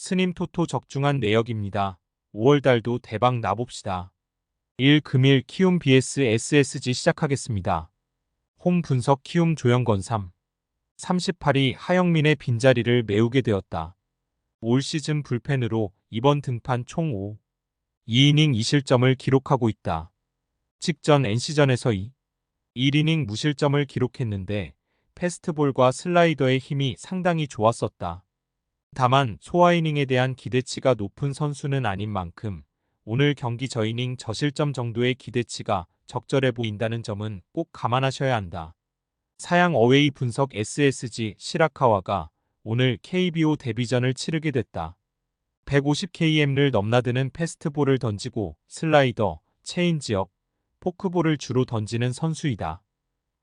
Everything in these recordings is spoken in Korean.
스님 토토 적중한 내역입니다. 5월달도 대박 나봅시다. 1. 금일 키움 vs SSG 시작하겠습니다. 홈 분석 키움 조영건 3. 38위 하영민의 빈자리를 메우게 되었다. 올 시즌 불펜으로 이번 등판 총 5. 2이닝 2실점을 기록하고 있다. 직전 NC전에서 1이닝 무실점을 기록했는데 패스트볼과 슬라이더의 힘이 상당히 좋았었다. 다만 소화이닝에 대한 기대치가 높은 선수는 아닌 만큼 오늘 경기 저이닝 저실점 정도의 기대치가 적절해 보인다는 점은 꼭 감안하셔야 한다. 사양 어웨이 분석 SSG 시라카와가 오늘 KBO 데뷔전을 치르게 됐다. 150km를 넘나드는 패스트볼을 던지고 슬라이더, 체인지업, 포크볼을 주로 던지는 선수이다.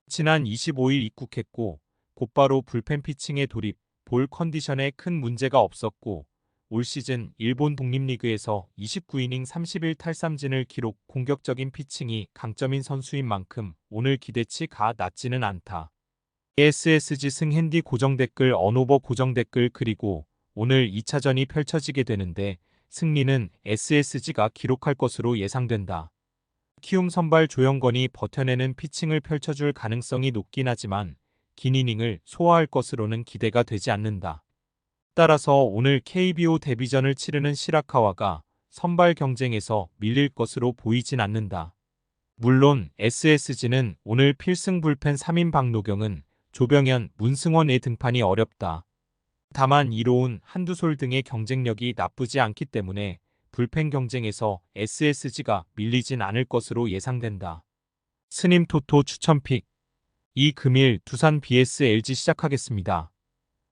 지난 25일 입국했고 곧바로 불펜 피칭에 돌입, 볼 컨디션에 큰 문제가 없었고 올 시즌 일본 독립리그에서 29이닝 31탈삼진을 기록 공격적인 피칭이 강점인 선수인 만큼 오늘 기대치가 낮지는 않다. SSG 승 핸디 고정 댓글 언오버 고정 댓글 그리고 오늘 2차전이 펼쳐지게 되는데 승리는 SSG가 기록할 것으로 예상된다. 키움 선발 조영건이 버텨내는 피칭을 펼쳐줄 가능성이 높긴 하지만 긴 이닝을 소화할 것으로는 기대가 되지 않는다. 따라서 오늘 KBO 데뷔전을 치르는 시라카와가 선발 경쟁에서 밀릴 것으로 보이진 않는다. 물론 SSG는 오늘 필승 불펜 3인 박노경은 조병현, 문승원의 등판이 어렵다. 다만 이로운, 한두솔 등의 경쟁력이 나쁘지 않기 때문에 불펜 경쟁에서 SSG가 밀리진 않을 것으로 예상된다. 스님 토토 추천픽 2. 금일 두산 vs LG 시작하겠습니다.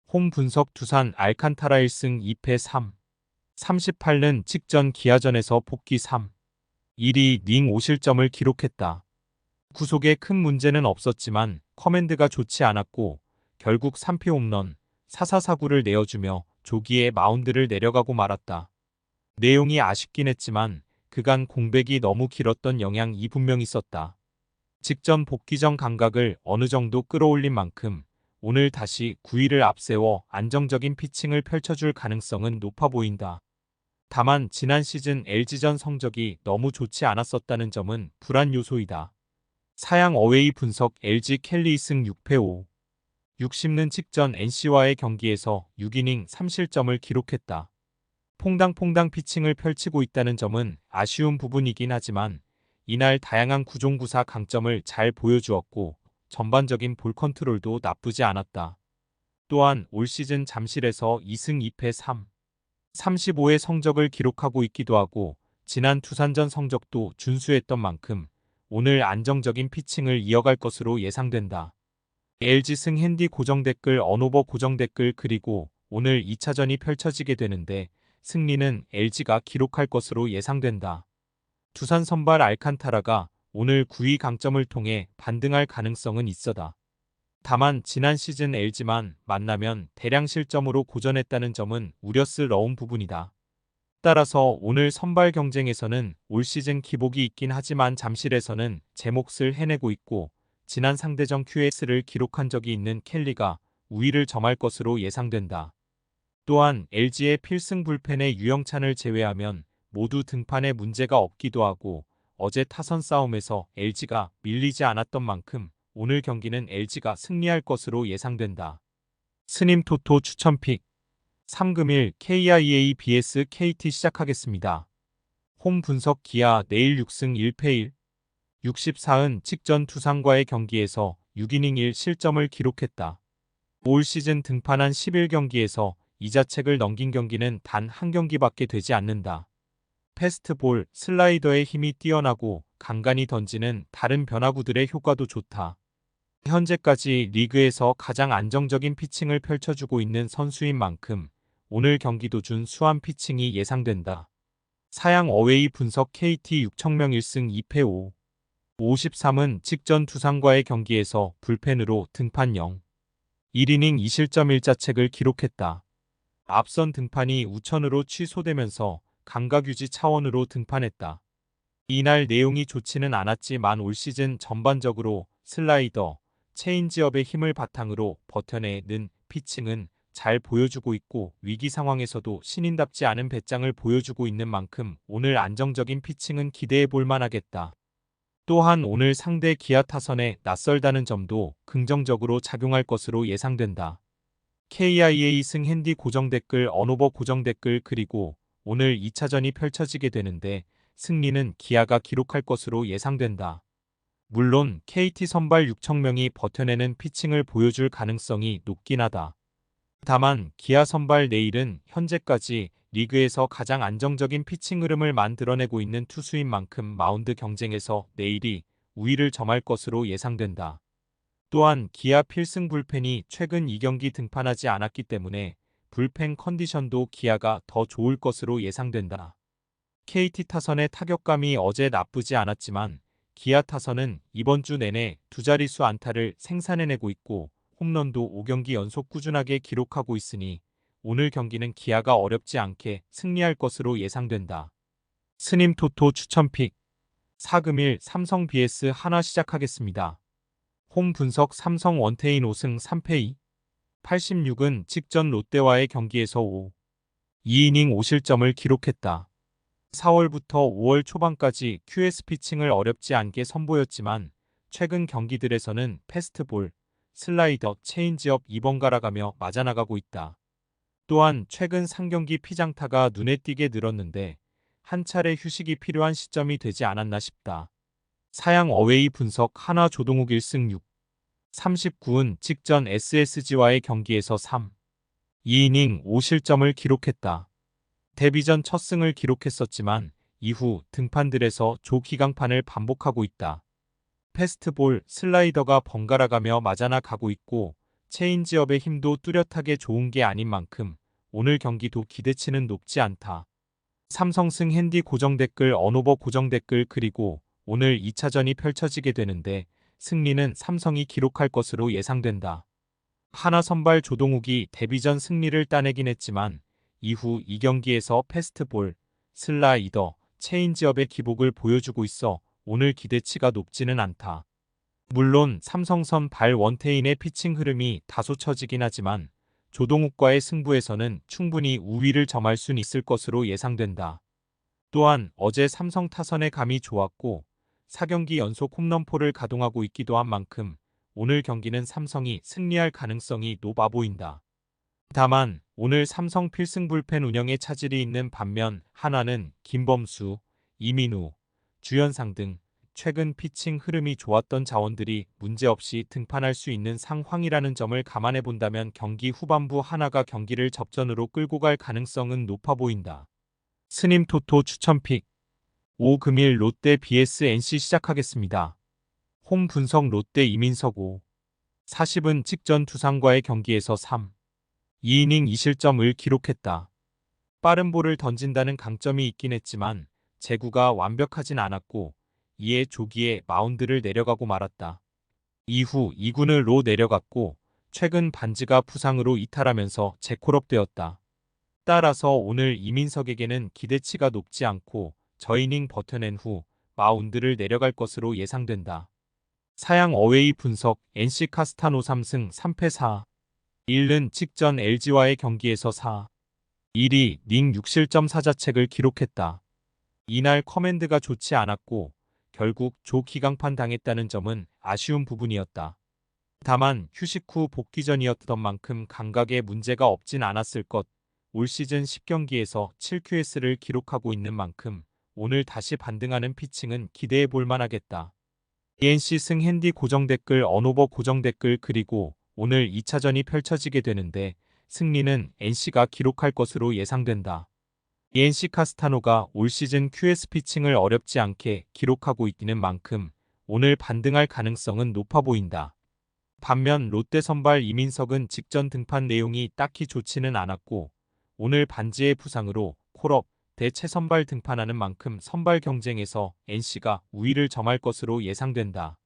홈 분석 두산 알칸타라 1승 2패 3. 38는 직전 기아전에서 복귀 3. 1위 닝 5실점을 기록했다. 구속에 큰 문제는 없었지만 커맨드가 좋지 않았고 결국 3피 홈런, 4사사구를 내어주며 조기에 마운드를 내려가고 말았다. 내용이 아쉽긴 했지만 그간 공백이 너무 길었던 영향이 분명 있었다. 직전 복귀 전 감각을 어느 정도 끌어올린 만큼 오늘 다시 9위를 앞세워 안정적인 피칭을 펼쳐줄 가능성은 높아 보인다. 다만 지난 시즌 LG전 성적이 너무 좋지 않았었다는 점은 불안 요소이다. 사양 어웨이 분석 LG 켈리 2승 6패 5. 60는 직전 NC와의 경기에서 6이닝 3실점을 기록했다. 퐁당퐁당 피칭을 펼치고 있다는 점은 아쉬운 부분이긴 하지만 이날 다양한 구종구사 강점을 잘 보여주었고 전반적인 볼 컨트롤도 나쁘지 않았다. 또한 올 시즌 잠실에서 2승 2패 3. 35의 성적을 기록하고 있기도 하고 지난 두산전 성적도 준수했던 만큼 오늘 안정적인 피칭을 이어갈 것으로 예상된다. LG 승 핸디 고정 댓글 언오버 고정 댓글 그리고 오늘 2차전이 펼쳐지게 되는데 승리는 LG가 기록할 것으로 예상된다. 두산 선발 알칸타라가 오늘 9위 강점을 통해 반등할 가능성은 있어다. 다만 지난 시즌 LG만 만나면 대량 실점으로 고전했다는 점은 우려스러운 부분이다. 따라서 오늘 선발 경쟁에서는 올 시즌 기복이 있긴 하지만 잠실에서는 제 몫을 해내고 있고 지난 상대전 QS를 기록한 적이 있는 켈리가 우위를 점할 것으로 예상된다. 또한 LG의 필승 불펜의 유영찬을 제외하면 모두 등판에 문제가 없기도 하고 어제 타선 싸움에서 LG가 밀리지 않았던 만큼 오늘 경기는 LG가 승리할 것으로 예상된다. 스님 토토 추천픽 3금일 KIA vs KT 시작하겠습니다. 홈 분석 기아 내일 6승 1패 1. 64은 직전 두산과의 경기에서 6이닝 1실점을 기록했다. 올 시즌 등판한 11경기에서 이자책을 넘긴 경기는 단 한 경기밖에 되지 않는다. 패스트볼, 슬라이더의 힘이 뛰어나고 간간히 던지는 다른 변화구들의 효과도 좋다. 현재까지 리그에서 가장 안정적인 피칭을 펼쳐주고 있는 선수인 만큼 오늘 경기도 준수한 피칭이 예상된다. 사양 어웨이 분석 KT 6천명 1승 2패 5. 53은 직전 두산과의 경기에서 불펜으로 등판 0. 1이닝 2실점 1자책을 기록했다. 앞선 등판이 우천으로 취소되면서 감각유지 차원으로 등판했다. 이날 내용이 좋지는 않았지만 올 시즌 전반적으로 슬라이더, 체인지업의 힘을 바탕으로 버텨내는 피칭은 잘 보여주고 있고 위기 상황에서도 신인답지 않은 배짱을 보여주고 있는 만큼 오늘 안정적인 피칭은 기대해 볼 만하겠다. 또한 오늘 상대 기아 타선에 낯설다는 점도 긍정적으로 작용할 것으로 예상된다. KIA 승 핸디 고정 댓글 언오버 고정 댓글 그리고 오늘 2차전이 펼쳐지게 되는데 승리는 기아가 기록할 것으로 예상된다. 물론 KT 선발 6천명이 버텨내는 피칭을 보여줄 가능성이 높긴 하다. 다만 기아 선발 내일은 현재까지 리그에서 가장 안정적인 피칭 흐름을 만들어내고 있는 투수인 만큼 마운드 경쟁에서 내일이 우위를 점할 것으로 예상된다. 또한 기아 필승 불펜이 최근 2경기 등판하지 않았기 때문에 불펜 컨디션도 기아가 더 좋을 것으로 예상된다. KT 타선의 타격감이 어제 나쁘지 않았지만 기아 타선은 이번 주 내내 두 자릿수 안타를 생산해내고 있고 홈런도 5경기 연속 꾸준하게 기록하고 있으니 오늘 경기는 기아가 어렵지 않게 승리할 것으로 예상된다. 스님 토토 추천픽 4금일 삼성 vs 하나 시작하겠습니다. 홈 분석 삼성 원태인 5승 3패 2. 86은 직전 롯데와의 경기에서 2이닝 5실점을 기록했다. 4월부터 5월 초반까지 QS 피칭을 어렵지 않게 선보였지만 최근 경기들에서는 패스트볼, 슬라이더, 체인지업 2번갈아가며 맞아나가고 있다. 또한 최근 상경기 피장타가 눈에 띄게 늘었는데 한 차례 휴식이 필요한 시점이 되지 않았나 싶다. 사양 어웨이 분석 하나 조동욱 1승 6. 39은 직전 SSG와의 경기에서 3. 2이닝 5실점을 기록했다. 데뷔전 첫 승을 기록했었지만 이후 등판들에서 조기강판을 반복하고 있다. 패스트볼, 슬라이더가 번갈아가며 맞아나가고 있고 체인지업의 힘도 뚜렷하게 좋은 게 아닌 만큼 오늘 경기도 기대치는 높지 않다. 삼성승 핸디 고정 댓글 언오버 고정 댓글 그리고 오늘 2차전이 펼쳐지게 되는데 승리는 삼성이 기록할 것으로 예상된다. 하나 선발 조동욱이 데뷔전 승리를 따내긴 했지만 이후 2경기에서 패스트볼, 슬라이더, 체인지업의 기복을 보여주고 있어 오늘 기대치가 높지는 않다. 물론 삼성선 발 원태인의 피칭 흐름이 다소 처지긴 하지만 조동욱과의 승부에서는 충분히 우위를 점할 순 있을 것으로 예상된다. 또한 어제 삼성 타선의 감이 좋았고 4경기 연속 홈런포를 가동하고 있기도 한 만큼 오늘 경기는 삼성이 승리할 가능성이 높아 보인다. 다만 오늘 삼성 필승 불펜 운영에 차질이 있는 반면 하나는 김범수, 이민우, 주연상 등 최근 피칭 흐름이 좋았던 자원들이 문제없이 등판할 수 있는 상황이라는 점을 감안해 본다면 경기 후반부 하나가 경기를 접전으로 끌고 갈 가능성은 높아 보인다. 스님 토토 추천픽 5금일 롯데 vs NC 시작하겠습니다. 홈 분석 롯데 이민석 5. 40은 직전 두산과의 경기에서 3. 2이닝 2실점을 기록했다. 빠른 볼을 던진다는 강점이 있긴 했지만 제구가 완벽하진 않았고 이에 조기에 마운드를 내려가고 말았다. 이후 2군으로 내려갔고 최근 반지가 부상으로 이탈하면서 재콜업되었다. 따라서 오늘 이민석에게는 기대치가 높지 않고 저이닝 버텨낸 후 마운드를 내려갈 것으로 예상된다. 사양 어웨이 분석 NC 카스타노 3승 3패 4. 1은 직전 LG와의 경기에서 4. 1위 닝 6실점 사자책을 기록했다. 이날 커맨드가 좋지 않았고 결국 조기강판 당했다는 점은 아쉬운 부분이었다. 다만 휴식 후 복귀전이었던 만큼 감각에 문제가 없진 않았을 것. 올 시즌 10경기에서 7QS를 기록하고 있는 만큼 오늘 다시 반등하는 피칭은 기대해 볼 만하겠다. ENC 승 핸디 고정 댓글 언오버 고정 댓글 그리고 오늘 2차전이 펼쳐지게 되는데 승리는 NC가 기록할 것으로 예상된다. ENC 카스타노가 올 시즌 QS 피칭을 어렵지 않게 기록하고 있는 만큼 오늘 반등할 가능성은 높아 보인다. 반면 롯데 선발 이민석은 직전 등판 내용이 딱히 좋지는 않았고 오늘 반지의 부상으로 콜업, 대체선발 등판하는 만큼 선발 경쟁에서 NC가 우위를 점할 것으로 예상된다.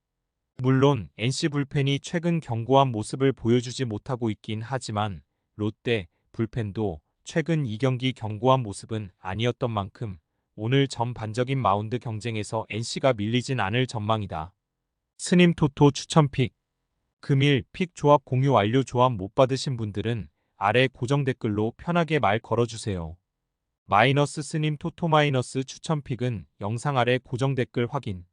물론 NC 불펜이 최근 견고한 모습을 보여주지 못하고 있긴 하지만 롯데 불펜도 최근 2경기 견고한 모습은 아니었던 만큼 오늘 전반적인 마운드 경쟁에서 NC가 밀리진 않을 전망이다. 스님 토토 추천픽 금일 픽 조합 공유 완료. 조합 못 받으신 분들은 아래 고정 댓글로 편하게 말 걸어주세요. 마이너스 스님 토토 마이너스 추천픽은 영상 아래 고정 댓글 확인.